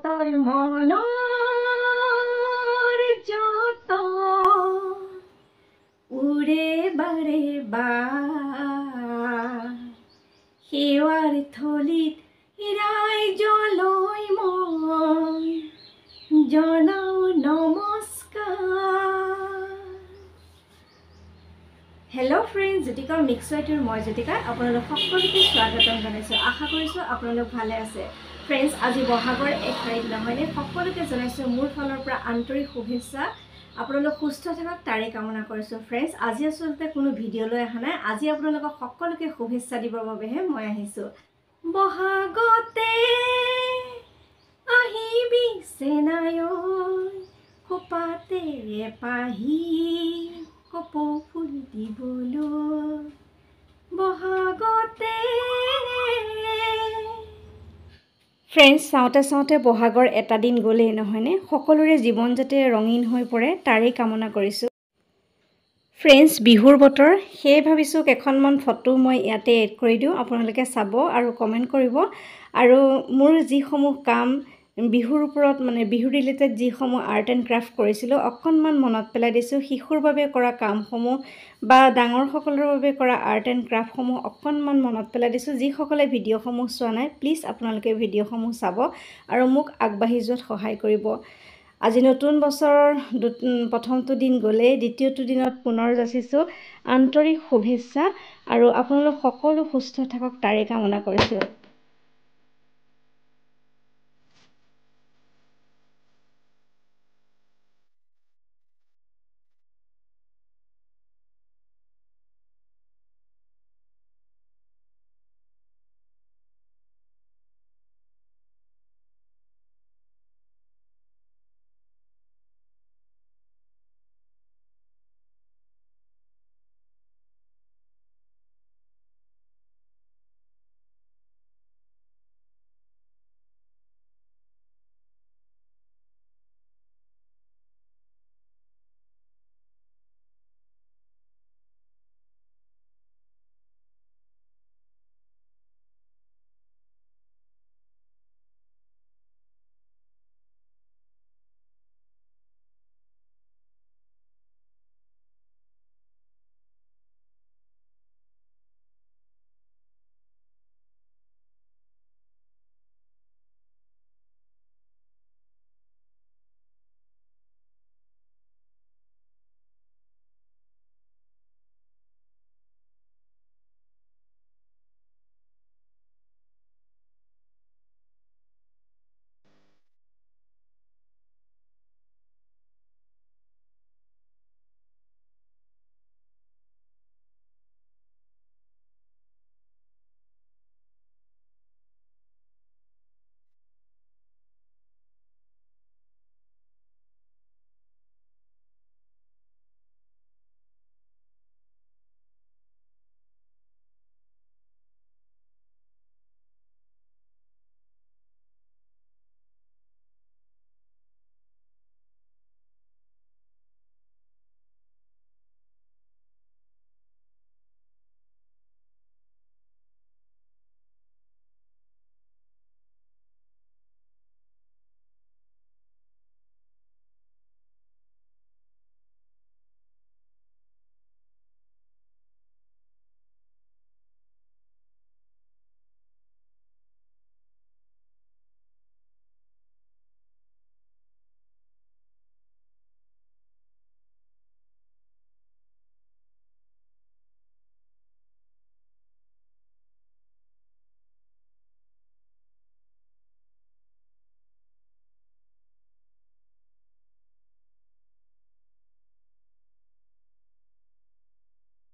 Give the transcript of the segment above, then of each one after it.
তই মনৰ যত উৰে বাৰে সেৱাৰ থলীত ৰাইজলৈ মই জনাও নমস্কাৰ। হেল্ল' ফ্ৰেণ্ডছ, জ্যোতিকাৰ মিক্সৱাইটোৰ মই জ্যোতিকা আপোনালোক সকলোকে স্বাগতম জনাইছোঁ। আশা কৰিছোঁ আপোনালোক ভালে আছে। ফ্ৰেণ্ডছ, আজি বহাগৰ 1 তাৰিখ নহয়নে? সকলোকে জনাইছোঁ মোৰ ফালৰ পৰা আন্তৰিক শুভেচ্ছা। আপোনালোক সুস্থ থাকক তাৰে কামনা কৰিছোঁ। ফ্ৰেণ্ডছ, আজি আচলতে কোনো ভিডিঅ' লৈ অহা নাই। আজি আপোনালোকক সকলোকে শুভেচ্ছা দিবৰ বাবেহে মই আহিছোঁ। বহাগতে আহিবি চেনায়ন খোপাতে পাহি কপৌ ফুল দিবলৈ বহাগতে। ফ্ৰেণ্ডছ, চাওঁতে বহাগৰ এটা দিন গ'লেই নহয়নে? সকলোৰে জীৱন যাতে ৰঙীন হৈ পৰে তাৰেই কামনা কৰিছোঁ। ফ্ৰেণ্ডছ, বিহুৰ বতৰ, সেয়ে ভাবিছোঁ কেইখনমান ফটো মই ইয়াতে এড কৰি দিওঁ, আপোনালোকে চাব আৰু কমেণ্ট কৰিব। আৰু মোৰ যিসমূহ কাম বিহুৰ ওপৰত বিহু ৰিলেটেড যিসমূহ আৰ্ট এণ্ড ক্ৰাফ্ট কৰিছিলোঁ অকণমান মনত পেলাই দিছোঁ। শিশুৰ বাবে কৰা কামসমূহ বা ডাঙৰসকলৰ বাবে কৰা আৰ্ট এণ্ড ক্ৰাফ্টসমূহ অকণমান মনত পেলাই দিছোঁ। যিসকলে ভিডিঅ'সমূহ চোৱা নাই প্লিজ আপোনালোকে ভিডিঅ'সমূহ চাব আৰু মোক আগবাঢ়ি যোৱাত সহায় কৰিব। আজি নতুন বছৰৰ প্ৰথমটো দিন গ'লেই, দ্বিতীয়টো দিনত পুনৰ যাচিছোঁ আন্তৰিক শুভেচ্ছা আৰু আপোনালোক সকলো সুস্থ থাকক তাৰে কামনা কৰিছোঁ।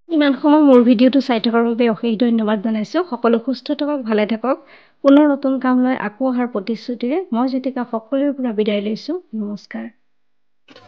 ইমান সময় মোৰ ভিডিঅ'টো চাই থকাৰ বাবে অশেষ ধন্যবাদ জনাইছোঁ। সকলো সুস্থ থাকক, ভালে থাকক। পুনৰ নতুন কাম লৈ আকৌ অহাৰ প্ৰতিশ্ৰুতিৰে মই জ্যোতিকা সকলোৰে পৰা বিদায় লৈছোঁ। নমস্কাৰ।